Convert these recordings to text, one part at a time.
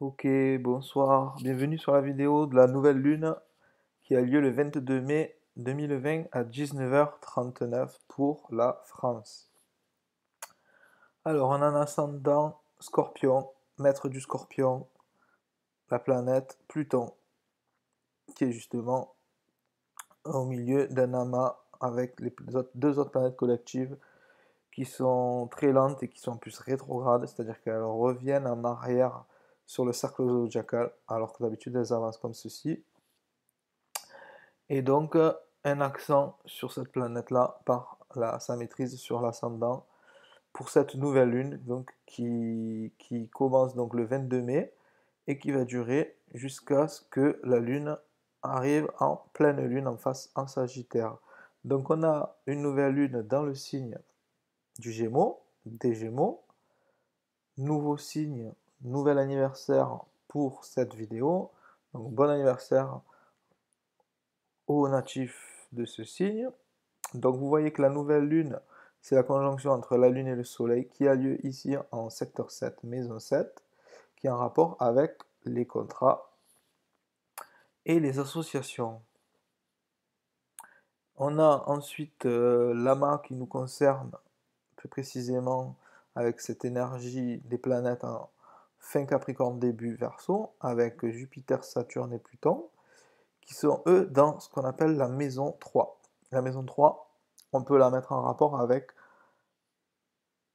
Ok, bonsoir, bienvenue sur la vidéo de la nouvelle lune qui a lieu le 22 mai 2020 à 19h39 pour la France. Alors, on a un ascendant Scorpion, maître du Scorpion, la planète Pluton, qui est justement au milieu d'un amas avec deux autres planètes collectives qui sont très lentes et qui sont en plus rétrogrades, c'est-à-dire qu'elles reviennent en arrière sur le cercle zodiacal, alors que d'habitude elles avancent comme ceci. Et donc, un accent sur cette planète-là par sa maîtrise sur l'ascendant pour cette nouvelle lune donc, qui commence donc le 22 mai et qui va durer jusqu'à ce que la lune arrive en pleine lune en face en Sagittaire. Donc on a une nouvelle lune dans le signe du Gémeaux, des Gémeaux, nouveau signe, nouvel anniversaire pour cette vidéo. Donc bon anniversaire aux natifs de ce signe. Donc vous voyez que la nouvelle lune, c'est la conjonction entre la lune et le soleil qui a lieu ici en secteur 7, maison 7, qui est en rapport avec les contrats et les associations. On a ensuite l'amas qui nous concerne plus précisément avec cette énergie des planètes en fin Capricorne début Verseau, avec Jupiter, Saturne et Pluton, qui sont eux dans ce qu'on appelle la maison 3. La maison 3, on peut la mettre en rapport avec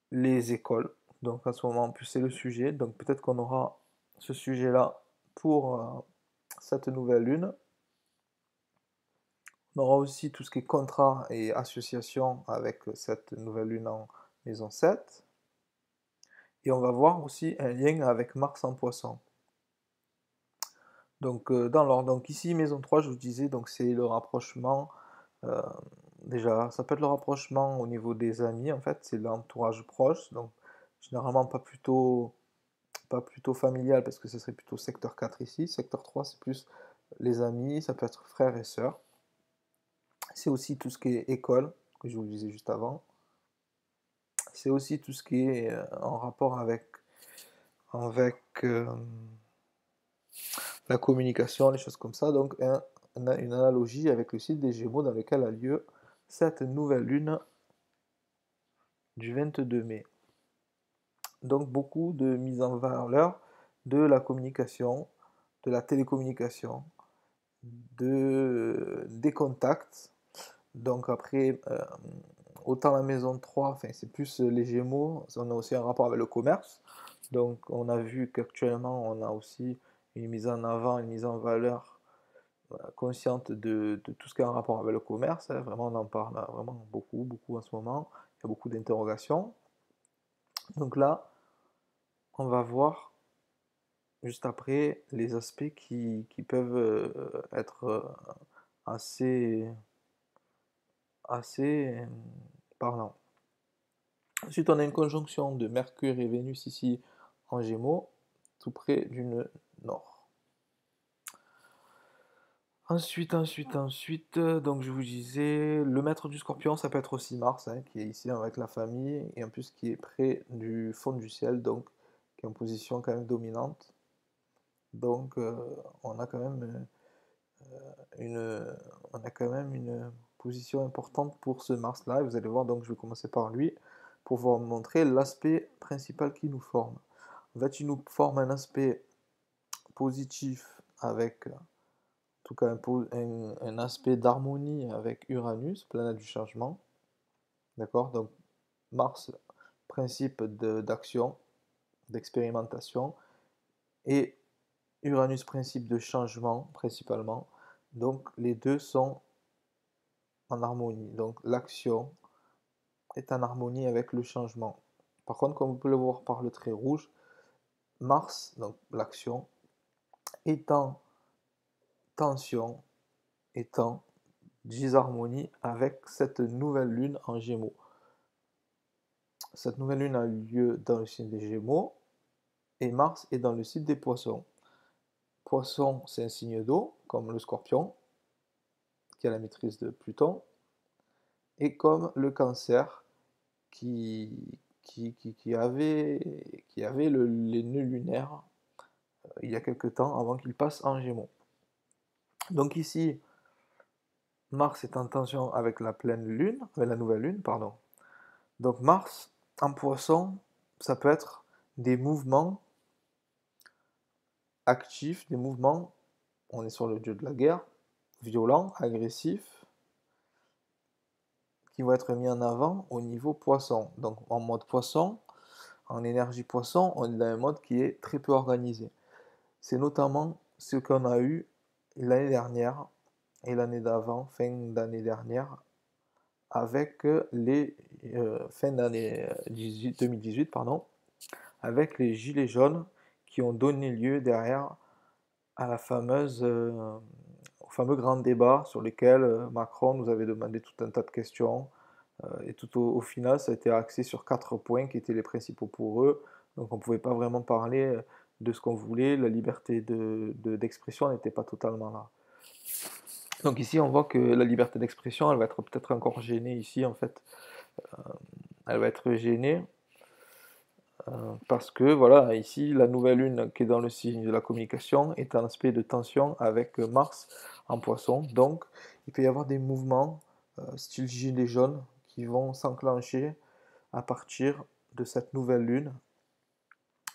les écoles. Donc à ce moment, en plus c'est le sujet, donc peut-être qu'on aura ce sujet-là pour cette nouvelle lune. On aura aussi tout ce qui est contrat et association avec cette nouvelle lune en maison 7. Et on va voir aussi un lien avec Mars en poisson. Donc dans l'ordre, donc ici maison 3, je vous disais, donc c'est le rapprochement. euh, Déjà, ça peut être le rapprochement au niveau des amis, en fait, c'est l'entourage proche, donc généralement pas plutôt familial parce que ce serait plutôt secteur 4 ici. Secteur 3, c'est plus les amis, ça peut être frères et sœurs. C'est aussi tout ce qui est école, que je vous disais juste avant. C'est aussi tout ce qui est en rapport avec la communication, les choses comme ça. Donc, une analogie avec le site des Gémeaux dans lequel a lieu cette nouvelle lune du 22 mai. Donc, beaucoup de mise en valeur de la communication, de la télécommunication, des contacts. Donc après, autant la maison 3, enfin, c'est plus les Gémeaux, on a aussi un rapport avec le commerce. Donc on a vu qu'actuellement, on a aussi une mise en avant, une mise en valeur consciente de tout ce qui a un rapport avec le commerce, hein. Vraiment, on en parle vraiment beaucoup, beaucoup en ce moment. Il y a beaucoup d'interrogations. Donc là, on va voir juste après les aspects qui peuvent être assez, assez parlants. Ensuite, on a une conjonction de Mercure et Vénus ici en Gémeaux, tout près du nœud nord. Ensuite, donc je vous disais, le maître du Scorpion, ça peut être aussi Mars, hein, qui est ici avec la famille, et en plus qui est près du fond du ciel, donc qui est en position quand même dominante. Donc on a quand même une, on a quand même une position importante pour ce Mars-là, et vous allez voir, donc je vais commencer par lui, pour vous montrer l'aspect principal qui nous forme. En fait, il nous forme un aspect positif avec, en tout cas, un aspect d'harmonie avec Uranus, planète du changement. D'accord? Donc, Mars, principe d'action, d'expérimentation, et Uranus, principe de changement, principalement. Donc, les deux sont en harmonie. Donc, l'action est en harmonie avec le changement. Par contre, comme vous pouvez le voir par le trait rouge, Mars, donc l'action, est en tension, est en disharmonie avec cette nouvelle lune en Gémeaux. Cette nouvelle lune a eu lieu dans le signe des Gémeaux et Mars est dans le signe des Poissons. Poisson, c'est un signe d'eau, comme le Scorpion, qui a la maîtrise de Pluton, et comme le Cancer, qui avait les nœuds lunaires il y a quelque temps avant qu'il passe en Gémeaux. Donc ici, Mars est en tension avec la pleine lune, avec la nouvelle lune, pardon. Donc Mars en Poisson, ça peut être des mouvements actifs, des mouvements, on est sur le dieu de la guerre, violents, agressifs, qui vont être mis en avant au niveau Poisson. Donc en mode Poisson, en énergie Poisson, on est dans un mode qui est très peu organisé. C'est notamment ce qu'on a eu l'année dernière et l'année d'avant, fin d'année dernière, avec les fin d'année 2018, pardon, avec les gilets jaunes qui ont donné lieu derrière à au fameux grand débat sur lequel Macron nous avait demandé tout un tas de questions. Et tout au final, ça a été axé sur 4 points qui étaient les principaux pour eux. Donc on ne pouvait pas vraiment parler de ce qu'on voulait. La liberté d'expression n'était pas totalement là. Donc ici, on voit que la liberté d'expression, elle va être peut-être encore gênée ici, en fait. Elle va être gênée parce que, voilà, ici, la nouvelle lune qui est dans le signe de la communication est un aspect de tension avec Mars en Poisson. Donc, il peut y avoir des mouvements, style gilet jaune, qui vont s'enclencher à partir de cette nouvelle lune.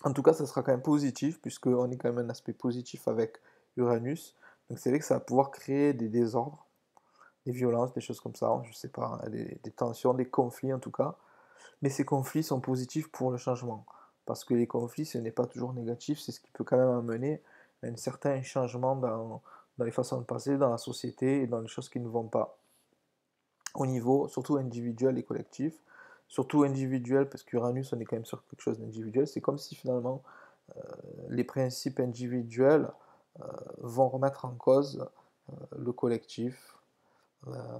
En tout cas, ça sera quand même positif, puisqu'on est quand même un aspect positif avec Uranus. Donc c'est vrai que ça va pouvoir créer des désordres, des violences, des choses comme ça, je sais pas, des tensions, des conflits en tout cas. Mais ces conflits sont positifs pour le changement. Parce que les conflits, ce n'est pas toujours négatif, c'est ce qui peut quand même amener à un certain changement dans les façons de penser, dans la société et dans les choses qui ne vont pas. Au niveau surtout individuel et collectif. Surtout individuel, parce qu'Uranus, on est quand même sur quelque chose d'individuel. C'est comme si finalement les principes individuels vont remettre en cause le collectif, euh,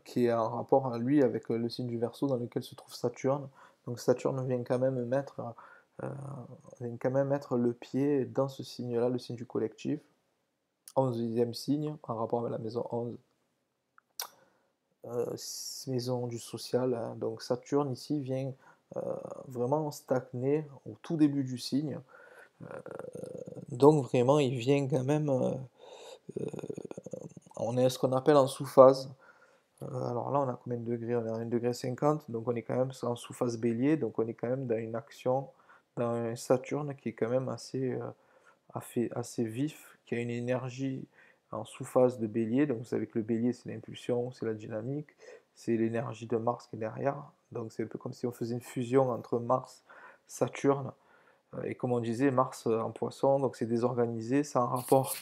qui est en rapport à lui avec le signe du Verseau dans lequel se trouve Saturne. Donc Saturne euh, vient quand même mettre le pied dans ce signe-là, le signe du collectif. 11e signe, en rapport avec la maison 11. Maison du social, hein. Donc Saturne ici vient euh, vraiment stagner au tout début du signe. Donc vraiment il vient quand même, on est à ce qu'on appelle en sous-phase. Alors là on a combien de degrés? On est à 1,50 degré, donc on est quand même en sous-phase bélier, donc on est quand même dans une action, dans un Saturne qui est quand même assez vif, qui a une énergie en sous-phase de bélier. Donc vous savez que le bélier c'est l'impulsion, c'est la dynamique, c'est l'énergie de Mars qui est derrière. Donc c'est un peu comme si on faisait une fusion entre Mars, Saturne, et comme on disait, Mars en poisson, donc c'est désorganisé, c'est un rapport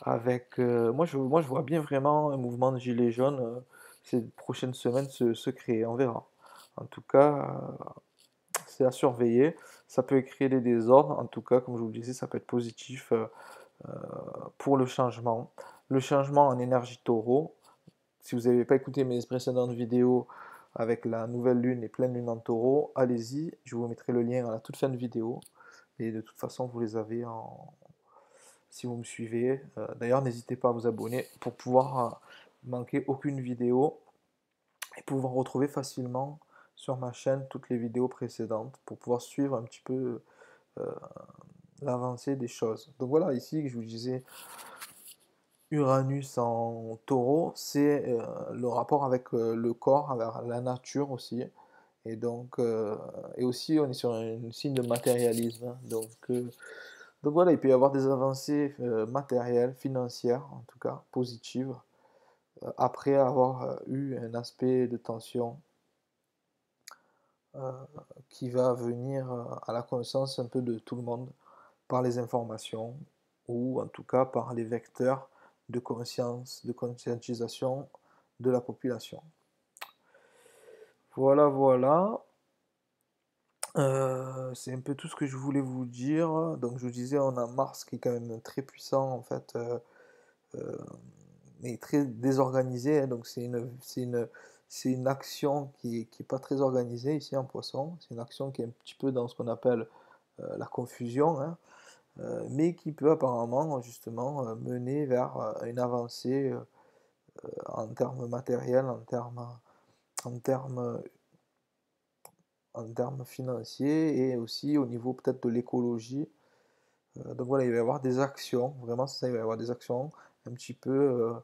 avec... moi je vois bien vraiment un mouvement de gilets jaunes ces prochaines semaines se créer, on verra. En tout cas, c'est à surveiller. Ça peut créer des désordres, en tout cas, comme je vous le disais, ça peut être positif pour le changement. Le changement en énergie taureau, si vous n'avez pas écouté mes précédentes vidéos avec la nouvelle lune et pleine lune en taureau, allez-y, je vous mettrai le lien à la toute fin de vidéo. Et de toute façon, vous les avez si vous me suivez. D'ailleurs, n'hésitez pas à vous abonner pour pouvoir manquer aucune vidéo et pouvoir retrouver facilement sur ma chaîne toutes les vidéos précédentes pour pouvoir suivre un petit peu euh, l'avancée des choses. Donc voilà, ici, je vous disais, Uranus en taureau, c'est le rapport avec le corps, avec la nature aussi. Et donc, et aussi, on est sur un signe de matérialisme, hein. Donc voilà, il peut y avoir des avancées matérielles, financières, en tout cas, positives, après avoir eu un aspect de tension euh, qui va venir à la connaissance un peu de tout le monde par les informations ou en tout cas par les vecteurs de conscience, de conscientisation de la population. Voilà, voilà. C'est un peu tout ce que je voulais vous dire. Donc je vous disais, on a Mars qui est quand même très puissant en fait, euh, mais très désorganisé, hein. Donc c'est une action qui est pas très organisée ici en Poisson. C'est une action qui est un petit peu dans ce qu'on appelle la confusion, hein. Mais qui peut apparemment justement mener vers une avancée en termes matériels, en termes en termes financiers et aussi au niveau peut-être de l'écologie. Donc voilà, il va y avoir des actions, vraiment c'est ça, il va y avoir des actions un petit peu,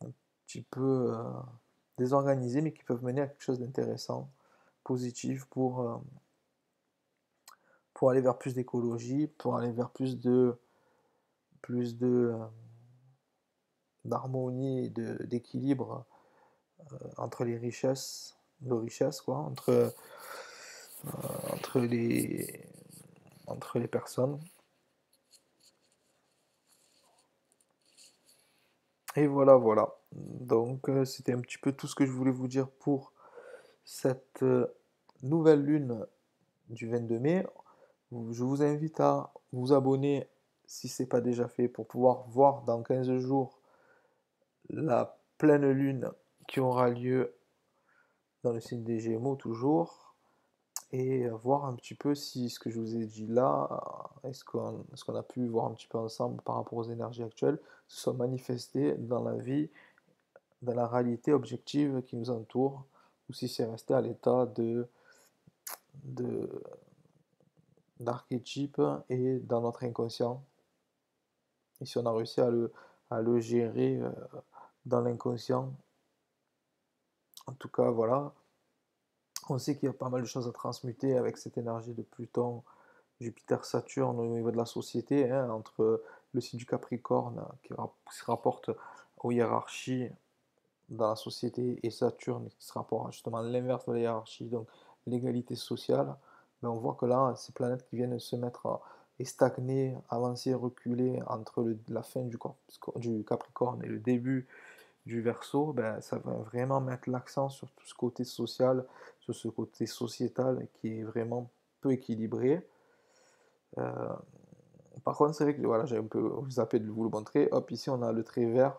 un petit peu désorganisées, mais qui peuvent mener à quelque chose d'intéressant, positif pour aller vers plus d'écologie, pour aller vers plus d'harmonie et d'équilibre entre les richesses, nos richesses, quoi, entre entre les personnes. Et voilà, voilà. Donc, c'était un petit peu tout ce que je voulais vous dire pour cette nouvelle lune du 22 mai. Je vous invite à vous abonner si ce n'est pas déjà fait pour pouvoir voir dans 15 jours la pleine lune qui aura lieu dans le signe des Gémeaux toujours et voir un petit peu si ce que je vous ai dit là, est-ce qu'on a pu voir un petit peu ensemble par rapport aux énergies actuelles, se sont manifestées dans la vie, dans la réalité objective qui nous entoure, ou si c'est resté à l'état de, d'archétype et dans notre inconscient, et si on a réussi à le gérer dans l'inconscient. En tout cas, voilà, on sait qu'il y a pas mal de choses à transmuter avec cette énergie de Pluton, Jupiter, Saturne au niveau de la société, hein, entre le signe du Capricorne se rapporte aux hiérarchies dans la société et Saturne qui se rapporte justement à l'inverse de la hiérarchie, donc l'égalité sociale. Mais on voit que là, ces planètes qui viennent se mettre et stagner, avancer, reculer entre la fin du Capricorne et le début du Verseau, ben, ça va vraiment mettre l'accent sur tout ce côté social, sur ce côté sociétal qui est vraiment peu équilibré. Euh, Par contre, c'est vrai que voilà, j'ai un peu zappé de vous le montrer. Hop, ici on a le trait vert,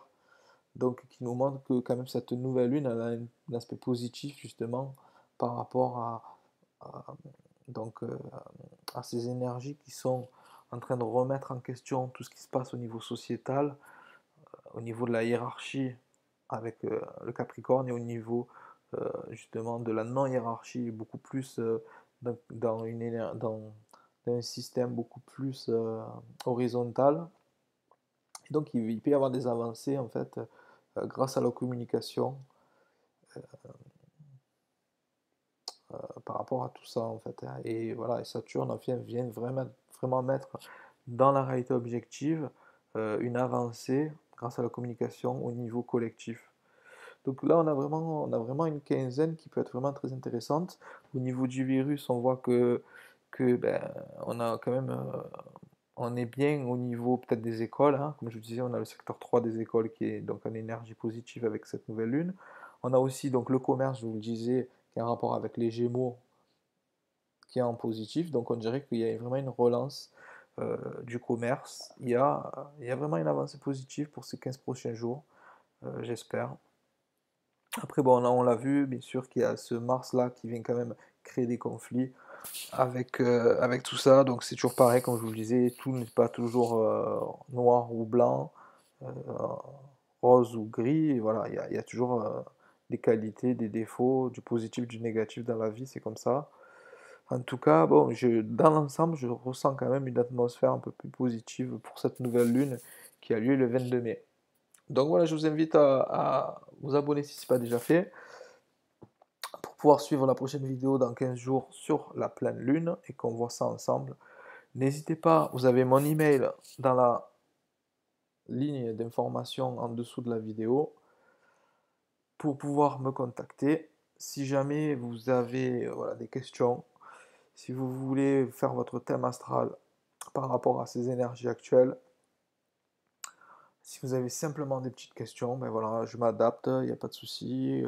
donc qui nous montre que quand même cette nouvelle lune elle a un aspect positif justement par rapport à, donc, à ces énergies qui sont en train de remettre en question tout ce qui se passe au niveau sociétal, au niveau de la hiérarchie avec le Capricorne et au niveau justement de la non-hiérarchie, beaucoup plus dans un système beaucoup plus horizontal. Et donc il peut y avoir des avancées en fait grâce à la communication par rapport à tout ça en fait, hein. Et voilà, et Saturne vient vraiment, vraiment mettre dans la réalité objective une avancée grâce à la communication au niveau collectif. Donc là, on a vraiment une quinzaine qui peut être vraiment très intéressante. Au niveau du virus, on voit que ben, on a quand même, on est bien au niveau peut-être des écoles, hein. Comme je vous disais, on a le secteur 3 des écoles qui est donc en énergie positive avec cette nouvelle lune. On a aussi donc le commerce, je vous le disais, qui a un rapport avec les Gémeaux qui est en positif. Donc on dirait qu'il y a vraiment une relance du commerce. Il y a vraiment une avancée positive pour ces 15 prochains jours, j'espère. Après, bon, là, on l'a vu, bien sûr qu'il y a ce Mars-là qui vient quand même créer des conflits avec tout ça. Donc c'est toujours pareil, comme je vous le disais, tout n'est pas toujours noir ou blanc, euh, rose ou gris. Et voilà, il y a toujours des qualités, des défauts, du positif, du négatif dans la vie, c'est comme ça. En tout cas, bon, dans l'ensemble, je ressens quand même une atmosphère un peu plus positive pour cette nouvelle lune qui a lieu le 22 mai. Donc voilà, je vous invite à vous abonner si ce n'est pas déjà fait, pour pouvoir suivre la prochaine vidéo dans 15 jours sur la pleine lune et qu'on voit ça ensemble. N'hésitez pas, vous avez mon email dans la ligne d'information en dessous de la vidéo pour pouvoir me contacter. Si jamais vous avez voilà, des questions, si vous voulez faire votre thème astral par rapport à ces énergies actuelles, si vous avez simplement des petites questions, ben voilà, je m'adapte, il n'y a pas de souci.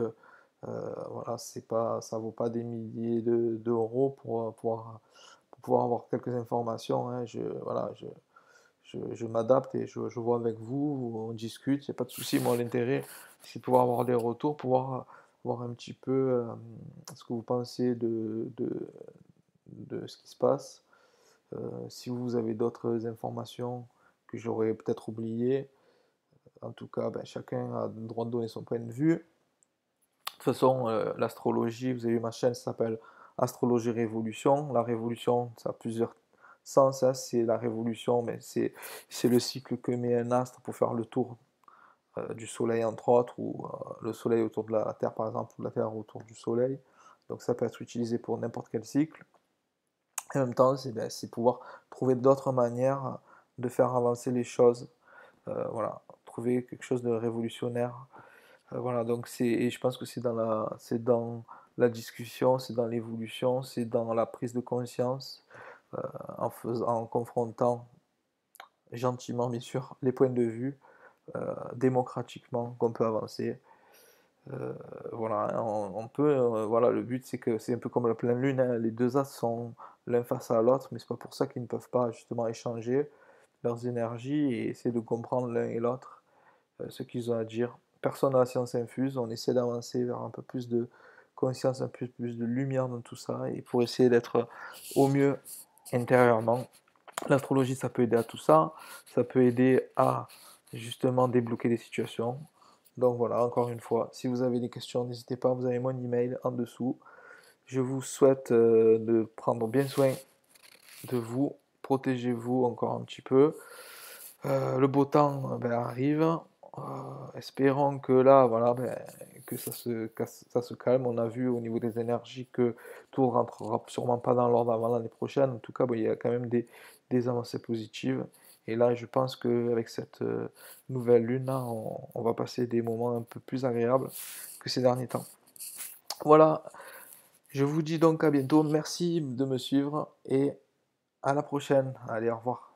Voilà, c'est pas, ça vaut pas des milliers d'euros pour pouvoir avoir quelques informations, hein. Voilà, je m'adapte et je vois avec vous, on discute, il n'y a pas de souci. Moi, l'intérêt, c'est de pouvoir avoir des retours, pouvoir voir un petit peu ce que vous pensez de ce qui se passe. Si vous avez d'autres informations que j'aurais peut-être oubliées, en tout cas, ben, chacun a le droit de donner son point de vue. toute façon, l'astrologie, vous avez vu ma chaîne, ça s'appelle Astrologie Révolution. La révolution, ça a plusieurs sens, hein. C'est la révolution, mais c'est le cycle que met un astre pour faire le tour du Soleil, entre autres, ou le Soleil autour de la Terre, par exemple, ou la Terre autour du Soleil. Donc ça peut être utilisé pour n'importe quel cycle. Et en même temps, c'est pouvoir trouver d'autres manières de faire avancer les choses. Voilà, trouver quelque chose de révolutionnaire. Voilà, donc et je pense que c'est dans la discussion, c'est dans l'évolution, c'est dans la prise de conscience, en confrontant gentiment, bien sûr, les points de vue, démocratiquement, qu'on peut avancer. Euh, voilà, on peut, voilà, le but c'est que c'est un peu comme la pleine lune, hein, les deux astres sont l'un face à l'autre, mais c'est pas pour ça qu'ils ne peuvent pas justement échanger leurs énergies et essayer de comprendre l'un et l'autre ce qu'ils ont à dire. Personne n'a la science infuse, on essaie d'avancer vers un peu plus de conscience, un peu plus de lumière dans tout ça, et pour essayer d'être au mieux intérieurement. L'astrologie, ça peut aider à tout ça peut aider à justement débloquer des situations. Donc voilà, encore une fois, si vous avez des questions, n'hésitez pas, vous avez mon email en dessous. Je vous souhaite de prendre bien soin de vous, protégez-vous encore un petit peu. Le beau temps arrive. Espérons que là, voilà, que ça se calme. On a vu au niveau des énergies que tout ne rentrera sûrement pas dans l'ordre avant l'année prochaine. En tout cas, il y a quand même des avancées positives. Et là, je pense qu'avec cette nouvelle lune, là, on va passer des moments un peu plus agréables que ces derniers temps. Voilà, je vous dis donc à bientôt. Merci de me suivre et à la prochaine. Allez, au revoir.